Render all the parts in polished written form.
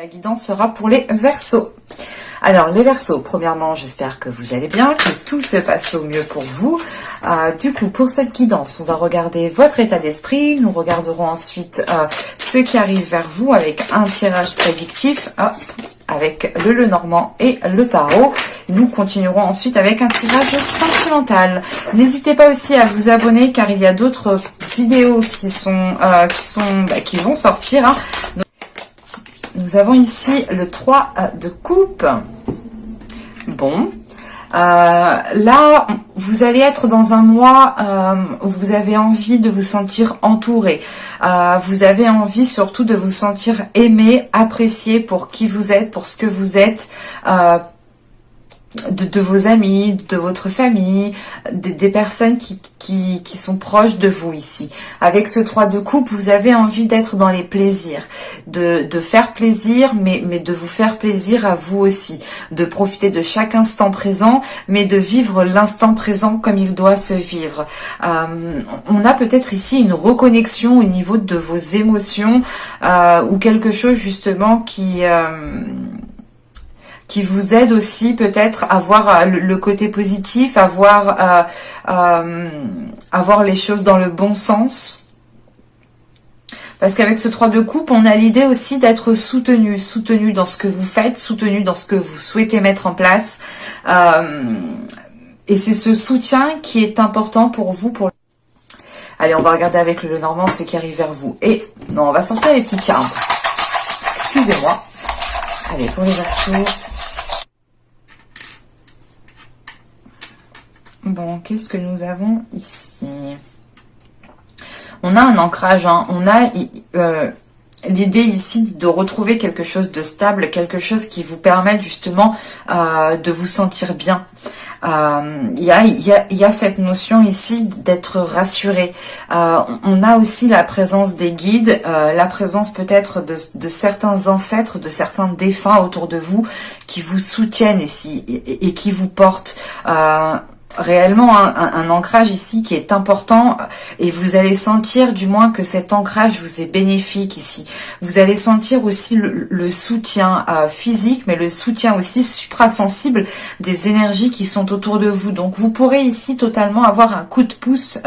La guidance sera pour les Verseaux. Alors les Verseaux, premièrement, j'espère que vous allez bien, que tout se passe au mieux pour vous. Du coup, pour cette guidance, on va regarder votre état d'esprit. Nous regarderons ensuite ce qui arrive vers vous avec un tirage prédictif, avec le Lenormand et le tarot. Nous continuerons ensuite avec un tirage sentimental. N'hésitez pas aussi à vous abonner car il y a d'autres vidéos qui vont sortir. Nous avons ici le 3 de coupe. Bon. Là, vous allez être dans un mois où vous avez envie de vous sentir entouré. Vous avez envie surtout de vous sentir aimé, apprécié pour qui vous êtes, pour ce que vous êtes, de vos amis, de votre famille, des personnes qui sont proches de vous ici. Avec ce 3 de coupe, vous avez envie d'être dans les plaisirs, de faire plaisir, mais de vous faire plaisir à vous aussi, de profiter de chaque instant présent, mais de vivre l'instant présent comme il doit se vivre. On a peut-être ici une reconnexion au niveau de vos émotions ou quelque chose justement qui vous aide aussi peut-être à voir le côté positif, à voir les choses dans le bon sens. Parce qu'avec ce 3 de coupe, on a l'idée aussi d'être soutenu dans ce que vous faites, soutenu dans ce que vous souhaitez mettre en place. Et c'est ce soutien qui est important pour vous. Allez, on va regarder avec le Lenormand ce qui arrive vers vous. Et non, on va sortir les petites cartes. Excusez-moi. Allez, pour les Verseaux. Bon, qu'est-ce que nous avons ici? On a un ancrage, on a l'idée ici de retrouver quelque chose de stable, quelque chose qui vous permet justement de vous sentir bien. Il y a cette notion ici d'être rassuré. On a aussi la présence des guides, la présence peut-être de certains ancêtres, de certains défunts autour de vous qui vous soutiennent ici et qui vous portent. Réellement un ancrage ici qui est important et vous allez sentir du moins que cet ancrage vous est bénéfique ici. Vous allez sentir aussi le soutien physique mais le soutien aussi suprasensible des énergies qui sont autour de vous. Donc vous pourrez ici totalement avoir un coup de pouce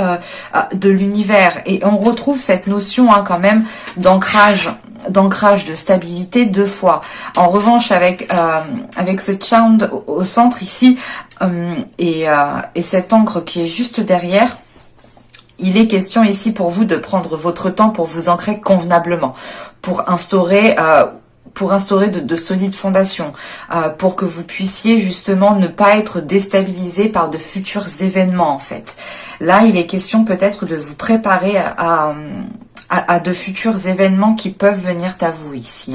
de l'univers et on retrouve cette notion quand même d'ancrage de stabilité 2 fois. En revanche, avec ce Charmed au centre ici et cette encre qui est juste derrière, il est question ici pour vous de prendre votre temps pour vous ancrer convenablement, pour instaurer de solides fondations, pour que vous puissiez justement ne pas être déstabilisé par de futurs événements en fait. Là, il est question peut-être de vous préparer à de futurs événements qui peuvent venir à vous ici.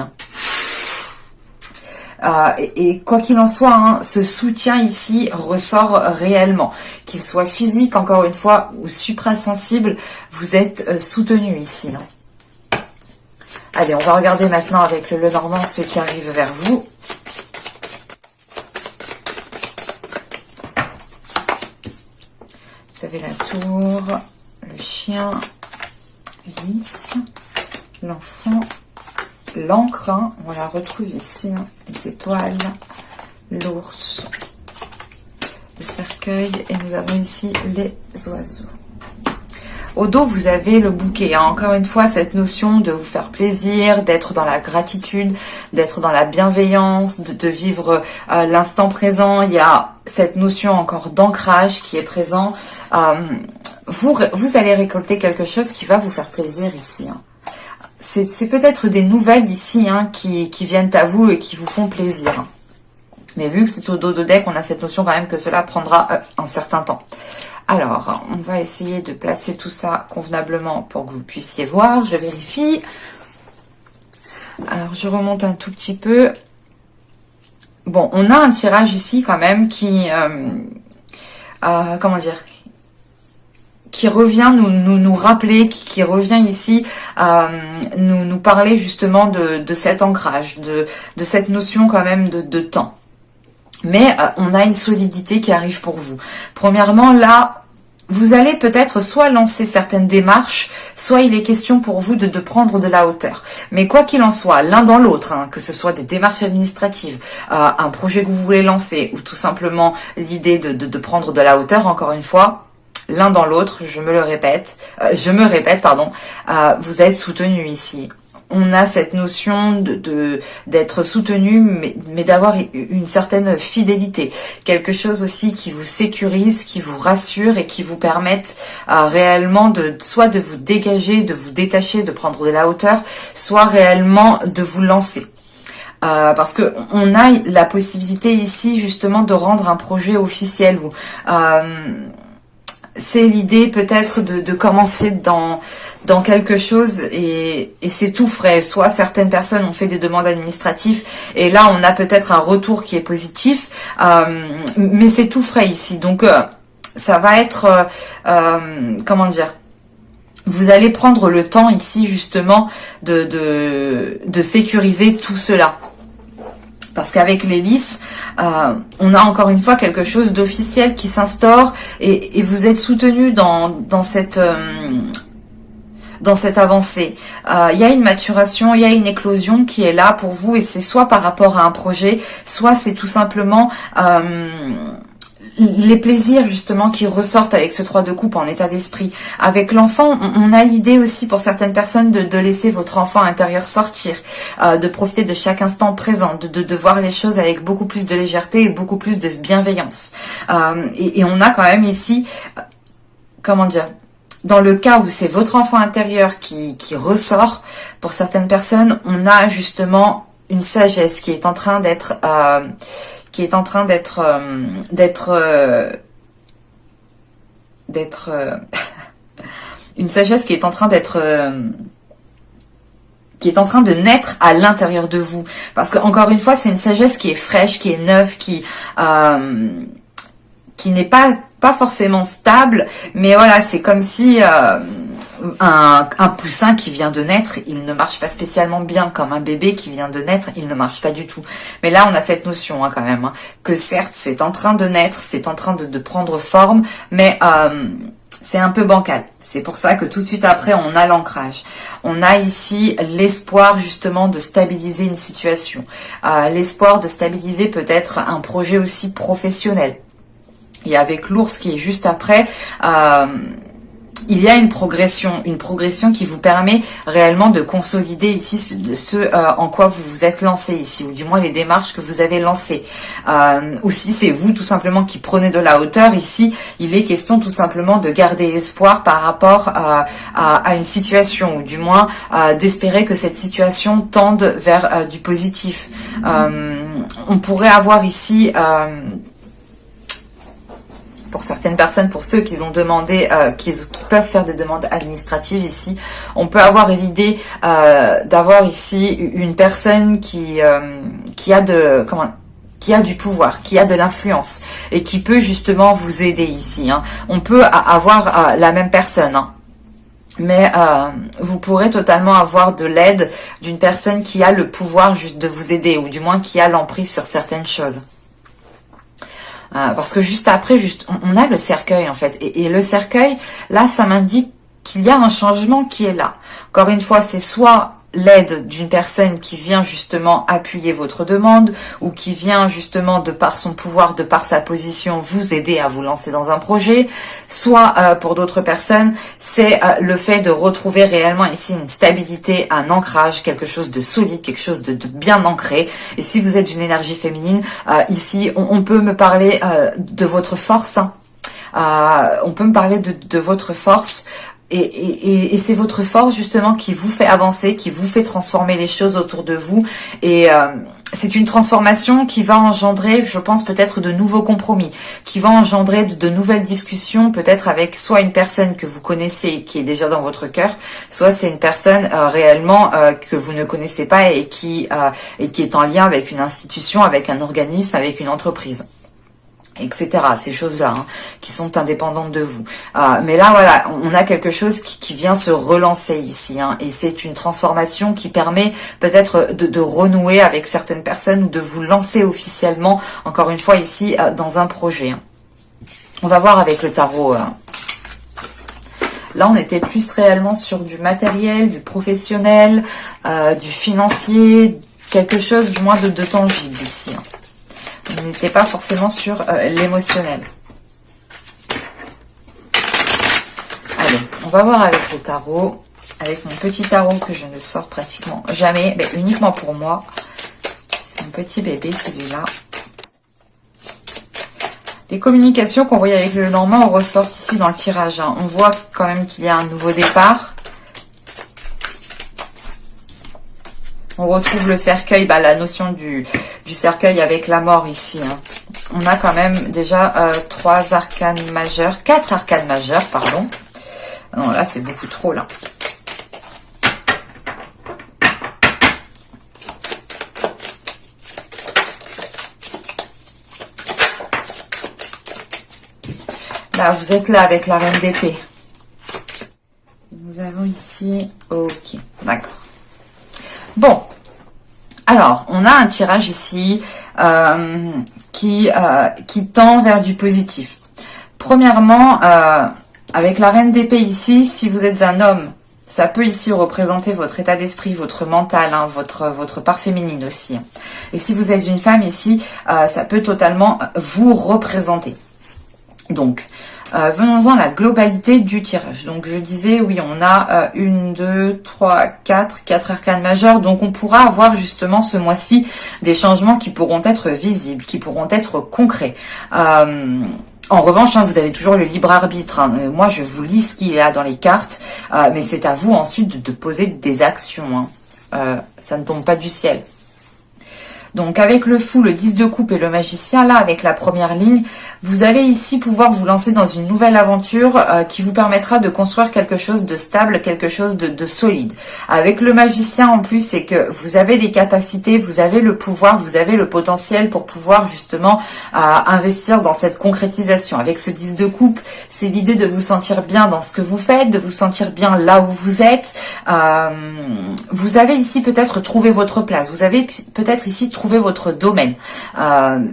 Et quoi qu'il en soit, ce soutien ici ressort réellement. Qu'il soit physique, encore une fois, ou suprasensible, vous êtes soutenu ici. Allez, on va regarder maintenant avec le Lenormand ce qui arrive vers vous. Vous avez la tour, le chien, Lys, l'enfant, l'encre, on la retrouve ici, les étoiles, l'ours, le cercueil et nous avons ici les oiseaux. Au dos, vous avez le bouquet. Encore une fois, cette notion de vous faire plaisir, d'être dans la gratitude, d'être dans la bienveillance, de vivre l'instant présent. Il y a cette notion encore d'ancrage qui est présent. Vous allez récolter quelque chose qui va vous faire plaisir ici. C'est peut-être des nouvelles ici qui viennent à vous et qui vous font plaisir. Mais vu que c'est au dos de deck, on a cette notion quand même que cela prendra un certain temps. Alors, on va essayer de placer tout ça convenablement pour que vous puissiez voir. Je vérifie. Alors, je remonte un tout petit peu. Bon, on a un tirage ici quand même qui... comment dire ? Qui revient nous rappeler, qui revient ici nous parler justement de cet ancrage, de cette notion quand même de temps. Mais on a une solidité qui arrive pour vous. Premièrement, là, vous allez peut-être soit lancer certaines démarches, soit il est question pour vous de prendre de la hauteur. Mais quoi qu'il en soit, l'un dans l'autre, hein, que ce soit des démarches administratives, un projet que vous voulez lancer, ou tout simplement l'idée de prendre de la hauteur, encore une fois, l'un dans l'autre, je me répète, pardon, vous êtes soutenu ici. On a cette notion d'être soutenu, mais d'avoir une certaine fidélité. Quelque chose aussi qui vous sécurise, qui vous rassure et qui vous permette réellement soit de vous dégager, de vous détacher, de prendre de la hauteur, soit réellement de vous lancer. Parce que on a la possibilité ici justement de rendre un projet officiel ou c'est l'idée peut-être de commencer dans quelque chose et c'est tout frais. Soit certaines personnes ont fait des demandes administratives et là on a peut-être un retour qui est positif, mais c'est tout frais ici. Donc ça va être, comment dire, vous allez prendre le temps ici justement de sécuriser tout cela. Parce qu'avec l'hélice, on a encore une fois quelque chose d'officiel qui s'instaure et vous êtes soutenu dans cette avancée. Il y a une maturation, il y a une éclosion qui est là pour vous et c'est soit par rapport à un projet, soit c'est tout simplement les plaisirs justement qui ressortent avec ce 3 de coupe en état d'esprit. Avec l'enfant, on a l'idée aussi pour certaines personnes de laisser votre enfant intérieur sortir, de profiter de chaque instant présent, de voir les choses avec beaucoup plus de légèreté et beaucoup plus de bienveillance. Et on a quand même ici, comment dire, dans le cas où c'est votre enfant intérieur qui ressort, pour certaines personnes, on a justement une sagesse qui est en train d'être une sagesse qui est en train de naître à l'intérieur de vous. Parce que encore une fois, c'est une sagesse qui est fraîche, qui est neuve, qui n'est pas forcément stable, mais voilà, c'est comme si un poussin qui vient de naître, il ne marche pas spécialement bien, comme un bébé qui vient de naître, il ne marche pas du tout. Mais là, on a cette notion quand même, que certes, c'est en train de naître, c'est en train de prendre forme, mais c'est un peu bancal. C'est pour ça que tout de suite après, on a l'ancrage. On a ici l'espoir justement de stabiliser une situation, l'espoir de stabiliser peut-être un projet aussi professionnel. Et avec l'ours qui est juste après, il y a une progression qui vous permet réellement de consolider ici ce en quoi vous vous êtes lancé ici, ou du moins les démarches que vous avez lancées. Ou si c'est vous tout simplement qui prenez de la hauteur, ici, il est question tout simplement de garder espoir par rapport à une situation, ou du moins d'espérer que cette situation tende vers du positif. On pourrait avoir ici... pour certaines personnes, pour ceux qui ont demandé, qui peuvent faire des demandes administratives ici, on peut avoir l'idée d'avoir ici une personne qui a du pouvoir, qui a de l'influence et qui peut justement vous aider ici. On peut avoir la même personne, mais vous pourrez totalement avoir de l'aide d'une personne qui a le pouvoir juste de vous aider, ou du moins qui a l'emprise sur certaines choses. Parce que juste après, on a le cercueil en fait. Et le cercueil, là, ça m'indique qu'il y a un changement qui est là. Encore une fois, c'est soit l'aide d'une personne qui vient justement appuyer votre demande, ou qui vient justement de par son pouvoir, de par sa position, vous aider à vous lancer dans un projet, soit pour d'autres personnes, c'est le fait de retrouver réellement ici une stabilité, un ancrage, quelque chose de solide, quelque chose de bien ancré. Et si vous êtes d'une énergie féminine, ici on peut me parler de votre force, on peut me parler de votre force. Et c'est votre force justement qui vous fait avancer, qui vous fait transformer les choses autour de vous. Et c'est une transformation qui va engendrer, je pense, peut-être de nouveaux compromis, qui va engendrer de nouvelles discussions, peut-être avec soit une personne que vous connaissez qui est déjà dans votre cœur, soit c'est une personne réellement que vous ne connaissez pas et qui est en lien avec une institution, avec un organisme, avec une entreprise, etc. Ces choses-là qui sont indépendantes de vous. Mais là, voilà, on a quelque chose qui vient se relancer ici. Et c'est une transformation qui permet peut-être de renouer avec certaines personnes ou de vous lancer officiellement, encore une fois ici, dans un projet. On va voir avec le tarot Là, on était plus réellement sur du matériel, du professionnel, du financier, quelque chose du moins de tangible ici. Hein. On n'était pas forcément sur l'émotionnel. Allez, on va voir avec le tarot, avec mon petit tarot que je ne sors pratiquement jamais, mais uniquement pour moi. C'est mon petit bébé, celui-là. Les communications qu'on voyait avec le Normand ressortent ici dans le tirage. Hein. On voit quand même qu'il y a un nouveau départ. On retrouve le cercueil, la notion du cercueil avec la mort ici. Hein. On a quand même déjà 3 arcanes majeures, 4 arcanes majeures, pardon. Non, là, c'est beaucoup trop, là. Là, vous êtes là avec la reine d'épée. Nous avons ici... Ok, d'accord. Bon. Alors, on a un tirage ici qui tend vers du positif. Premièrement, avec la reine d'épée ici, si vous êtes un homme, ça peut ici représenter votre état d'esprit, votre mental, hein, votre part féminine aussi. Et si vous êtes une femme ici, ça peut totalement vous représenter. Donc, venons-en à la globalité du tirage. Donc, je disais, oui, on a 1, 2, 3, 4 arcanes majeures. Donc, on pourra avoir justement ce mois-ci des changements qui pourront être visibles, qui pourront être concrets. En revanche, hein, vous avez toujours le libre arbitre. Hein. Moi, je vous lis ce qu'il y a dans les cartes, mais c'est à vous ensuite de poser des actions. Hein. Ça ne tombe pas du ciel. Donc avec le fou, le 10 de coupe et le magicien, là avec la première ligne, vous allez ici pouvoir vous lancer dans une nouvelle aventure qui vous permettra de construire quelque chose de stable, quelque chose de solide. Avec le magicien en plus, c'est que vous avez les capacités, vous avez le pouvoir, vous avez le potentiel pour pouvoir justement investir dans cette concrétisation. Avec ce 10 de coupe, c'est l'idée de vous sentir bien dans ce que vous faites, de vous sentir bien là où vous êtes. Vous avez ici peut-être trouvé votre place, vous avez peut-être ici trouvé votre domaine,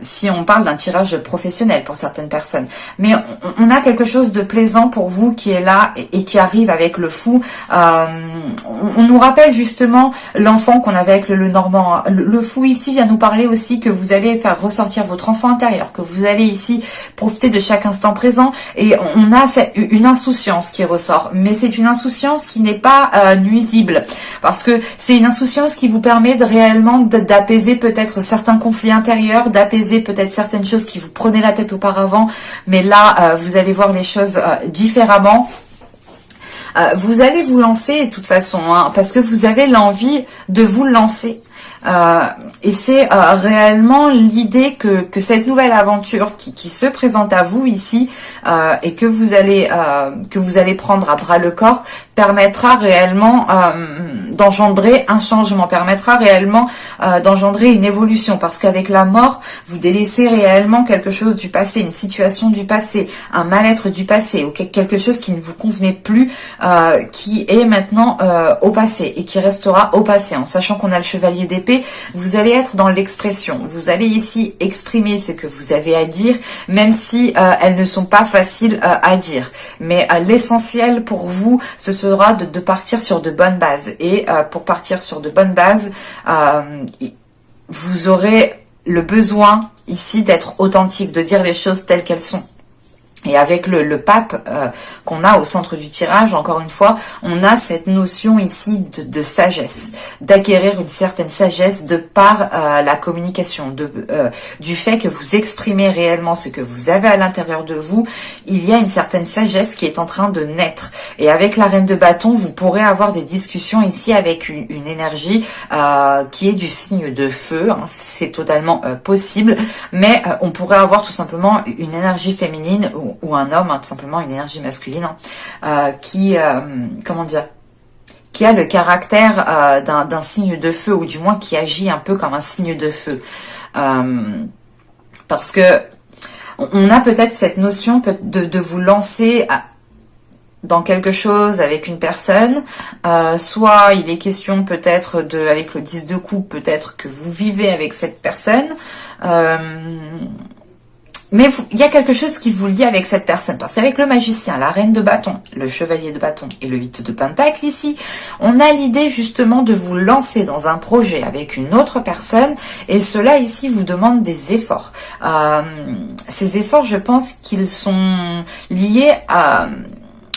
si on parle d'un tirage professionnel pour certaines personnes. Mais on a quelque chose de plaisant pour vous qui est là et qui arrive avec le fou. On nous rappelle justement l'enfant qu'on avait avec le Normand. Le fou ici vient nous parler aussi que vous allez faire ressortir votre enfant intérieur, que vous allez ici profiter de chaque instant présent, et on a une insouciance qui ressort. Mais c'est une insouciance qui n'est pas nuisible, parce que c'est une insouciance qui vous permet réellement d'apaiser peut-être certains conflits intérieurs, d'apaiser peut-être certaines choses qui vous prenaient la tête auparavant, mais là, vous allez voir les choses différemment. Vous allez vous lancer de toute façon, hein, parce que vous avez l'envie de vous lancer. Et c'est réellement l'idée que cette nouvelle aventure qui se présente à vous ici et que vous allez prendre à bras le corps permettra réellement d'engendrer un changement, permettra réellement d'engendrer une évolution, parce qu'avec la mort, vous délaissez réellement quelque chose du passé, une situation du passé, un mal-être du passé, ou quelque chose qui ne vous convenait plus, qui est maintenant au passé et qui restera au passé. En sachant qu'on a le chevalier d'épée, vous allez être dans l'expression, vous allez ici exprimer ce que vous avez à dire, même si elles ne sont pas faciles à dire. Mais l'essentiel pour vous, ce sera de partir sur de bonnes bases. Et pour partir sur de bonnes bases, vous aurez le besoin ici d'être authentique, de dire les choses telles qu'elles sont. Et avec le pape qu'on a au centre du tirage, encore une fois, on a cette notion ici de sagesse, d'acquérir une certaine sagesse de par la communication, du fait que vous exprimez réellement ce que vous avez à l'intérieur de vous. Il y a une certaine sagesse qui est en train de naître. Et avec la reine de bâton, vous pourrez avoir des discussions ici avec une énergie qui est du signe de feu, hein, c'est totalement possible, mais on pourrait avoir tout simplement une énergie féminine ou un homme, hein, tout simplement une énergie masculine, hein, qui a le caractère d'un signe de feu, ou du moins qui agit un peu comme un signe de feu. Parce que on a peut-être cette notion de vous lancer dans quelque chose avec une personne, soit il est question peut-être avec le 10 de coupe, peut-être que vous vivez avec cette personne, mais il y a quelque chose qui vous lie avec cette personne. Parce qu'avec le magicien, la reine de bâton, le chevalier de bâton et le 8 de pentacle ici, on a l'idée justement de vous lancer dans un projet avec une autre personne. Et cela ici vous demande des efforts. Ces efforts, je pense qu'ils sont liés à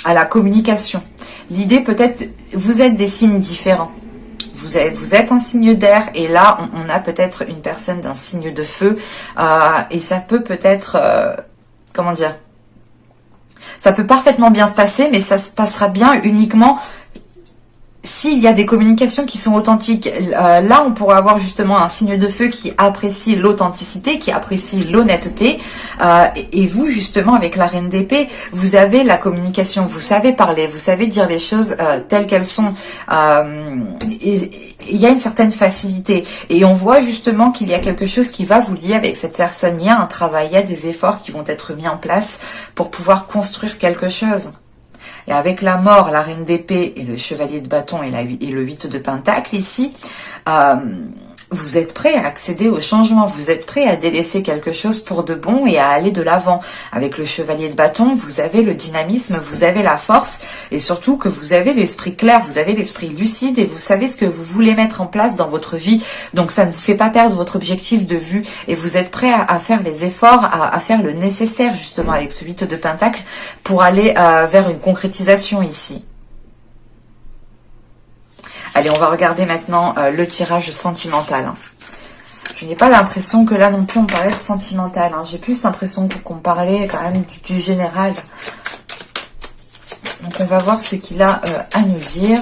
la communication. L'idée peut-être, vous êtes des signes différents. Vous êtes un signe d'air et là on a peut-être une personne d'un signe de feu et ça peut peut-être, comment dire, ça peut parfaitement bien se passer, mais ça se passera bien uniquement s'il y a des communications qui sont authentiques. Là, on pourrait avoir justement un signe de feu qui apprécie l'authenticité, qui apprécie l'honnêteté. Et vous, justement, avec la reine d'épée, vous avez la communication. Vous savez parler, vous savez dire les choses telles qu'elles sont. Et il y a une certaine facilité. Et on voit justement qu'il y a quelque chose qui va vous lier avec cette personne. Il y a un travail, il y a des efforts qui vont être mis en place pour pouvoir construire quelque chose. Et avec la mort, la reine d'épée et le chevalier de bâton et le 8 de pentacle ici, vous êtes prêt à accéder au changement, vous êtes prêt à délaisser quelque chose pour de bon et à aller de l'avant. Avec le chevalier de bâton, vous avez le dynamisme, vous avez la force et surtout que vous avez l'esprit clair, vous avez l'esprit lucide et vous savez ce que vous voulez mettre en place dans votre vie. Donc ça ne vous fait pas perdre votre objectif de vue et vous êtes prêt à faire les efforts, à faire le nécessaire justement avec ce 8 de pentacle pour aller vers une concrétisation ici. Allez, on va regarder maintenant le tirage sentimental. Je n'ai pas l'impression que là non plus on parlait de sentimental. J'ai plus l'impression qu'on parlait quand même du général. Donc on va voir ce qu'il a à nous dire.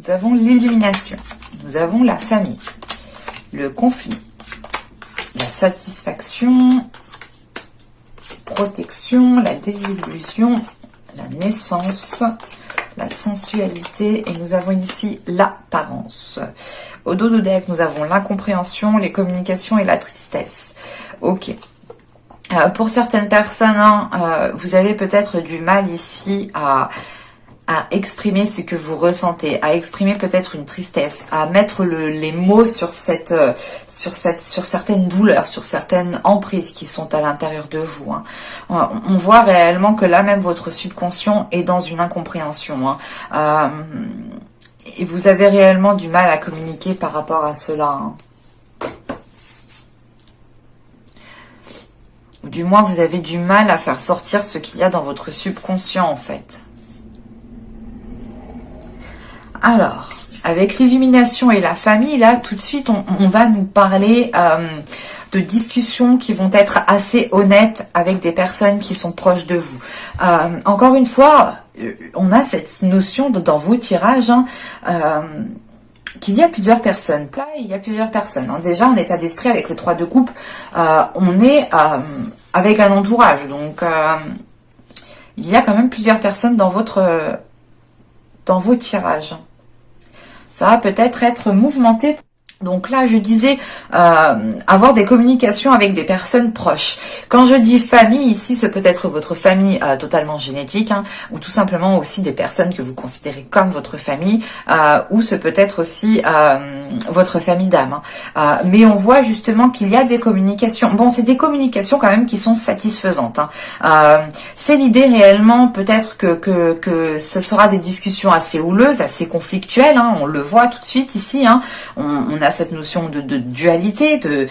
Nous avons l'illumination. Nous avons la famille. Le conflit. La satisfaction. Protection. La désillusion. La naissance. La sensualité et nous avons ici l'apparence. Au dos du deck, nous avons l'incompréhension, les communications et la tristesse. Ok. Pour certaines personnes, vous avez peut-être du mal ici à exprimer ce que vous ressentez, à exprimer peut-être une tristesse, à mettre les mots sur certaines douleurs, sur certaines emprises qui sont à l'intérieur de vous. On voit réellement que là même votre subconscient est dans une incompréhension. Et vous avez réellement du mal à communiquer par rapport à cela. Ou du moins vous avez du mal à faire sortir ce qu'il y a dans votre subconscient en fait. Alors, avec l'illumination et la famille, là, tout de suite, on va nous parler de discussions qui vont être assez honnêtes avec des personnes qui sont proches de vous. Encore une fois, on a cette notion dans vos tirages qu'il y a plusieurs personnes. Là, il y a plusieurs personnes. Déjà, en état d'esprit, avec le 3 de coupe, on est avec un entourage. Donc, il y a quand même plusieurs personnes dans vos tirages. Ça va peut-être être mouvementé. Donc là, je disais avoir des communications avec des personnes proches. Quand je dis famille, ici, ce peut être votre famille totalement génétique, ou tout simplement aussi des personnes que vous considérez comme votre famille, ou ce peut être aussi votre famille d'âme. Mais on voit justement qu'il y a des communications. Bon, c'est des communications quand même qui sont satisfaisantes. C'est l'idée réellement, peut-être que ce sera des discussions assez houleuses, assez conflictuelles. On le voit tout de suite ici. On a cette notion de dualité, de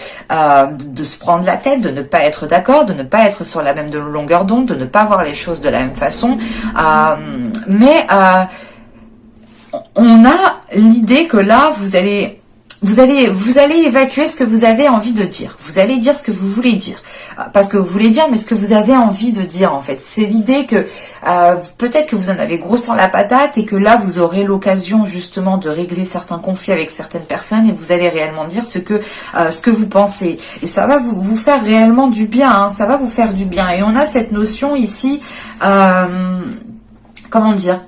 se prendre la tête, de ne pas être d'accord, de ne pas être sur la même longueur d'onde, de ne pas voir les choses de la même façon. Mais on a l'idée que là, vous allez évacuer ce que vous avez envie de dire. Vous allez dire ce que vous voulez dire. Pas ce que vous voulez dire, mais ce que vous avez envie de dire, en fait. C'est l'idée que peut-être que vous en avez gros sur la patate et que là, vous aurez l'occasion, justement, de régler certains conflits avec certaines personnes et vous allez réellement dire ce que vous pensez. Et ça va vous faire réellement du bien, ça va vous faire du bien. Et on a cette notion ici, comment dire ?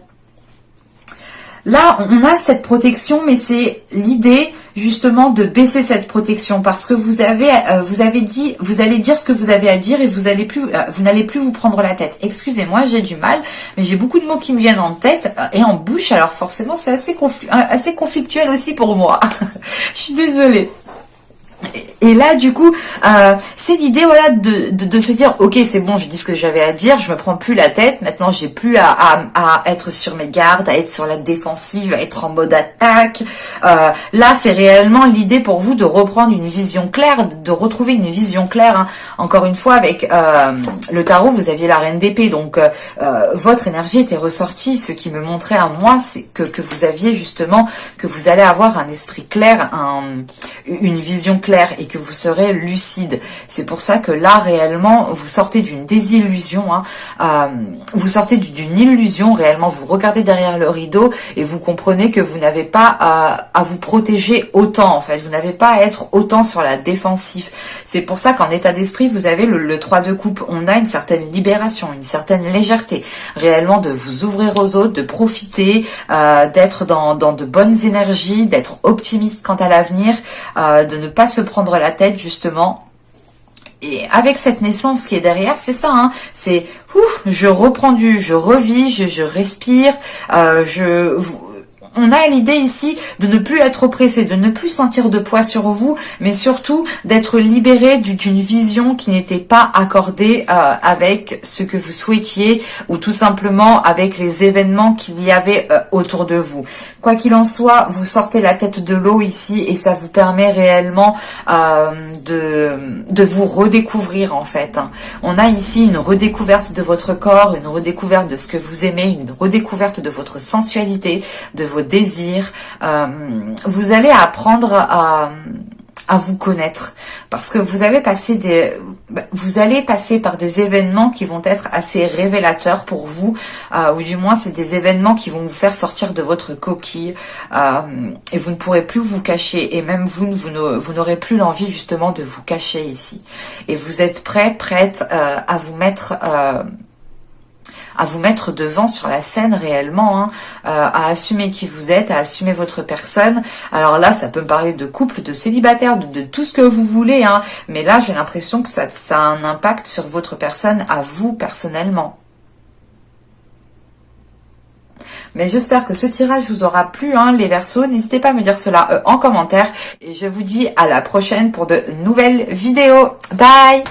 Là, on a cette protection, mais c'est l'idée justement de baisser cette protection parce que vous allez dire ce que vous avez à dire et vous n'allez plus vous prendre la tête. Excusez-moi, j'ai du mal, mais j'ai beaucoup de mots qui me viennent en tête et en bouche, alors forcément c'est assez conflictuel aussi pour moi. Je suis désolée. Et là, du coup, c'est l'idée, voilà, de se dire, ok, c'est bon, j'ai dit ce que j'avais à dire, je me prends plus la tête, maintenant j'ai plus à être sur mes gardes, à être sur la défensive, à être en mode attaque. Là, c'est réellement l'idée pour vous de reprendre une vision claire, de retrouver une vision claire. Hein. Encore une fois, avec le tarot, vous aviez la reine d'épée, donc votre énergie était ressortie. Ce qui me montrait à moi, c'est que vous aviez justement, que vous allez avoir un esprit clair, une vision claire, et que vous serez lucide. C'est pour ça que là, réellement, vous sortez d'une désillusion, hein, vous sortez d'une illusion, réellement, vous regardez derrière le rideau et vous comprenez que vous n'avez pas à vous protéger autant, en fait. Vous n'avez pas à être autant sur la défensive. C'est pour ça qu'en état d'esprit, vous avez le 3 de coupe. On a une certaine libération, une certaine légèreté, réellement, de vous ouvrir aux autres, de profiter, d'être dans de bonnes énergies, d'être optimiste quant à l'avenir, de ne pas se prendre la tête, justement. Et avec cette naissance qui est derrière, c'est ça, hein, c'est ouf, je revis, je respire, on a l'idée ici de ne plus être oppressé, de ne plus sentir de poids sur vous, mais surtout d'être libéré d'une vision qui n'était pas accordée avec ce que vous souhaitiez, ou tout simplement avec les événements qu'il y avait autour de vous. Quoi qu'il en soit, vous sortez la tête de l'eau ici, et ça vous permet réellement de vous redécouvrir, en fait. On a ici une redécouverte de votre corps, une redécouverte de ce que vous aimez, une redécouverte de votre sensualité, de vos désirs. Vous allez apprendre à vous connaître, parce que vous allez passer par des événements qui vont être assez révélateurs pour vous, ou du moins c'est des événements qui vont vous faire sortir de votre coquille, et vous ne pourrez plus vous cacher, et même vous n'aurez plus l'envie justement de vous cacher ici, et vous êtes prête à vous mettre devant sur la scène réellement, hein, à assumer qui vous êtes, à assumer votre personne. Alors là, ça peut me parler de couple, de célibataire, de tout ce que vous voulez, hein, mais là, j'ai l'impression que ça a un impact sur votre personne, à vous personnellement. Mais j'espère que ce tirage vous aura plu, hein, les Verseaux. N'hésitez pas à me dire cela en commentaire, et je vous dis à la prochaine pour de nouvelles vidéos. Bye!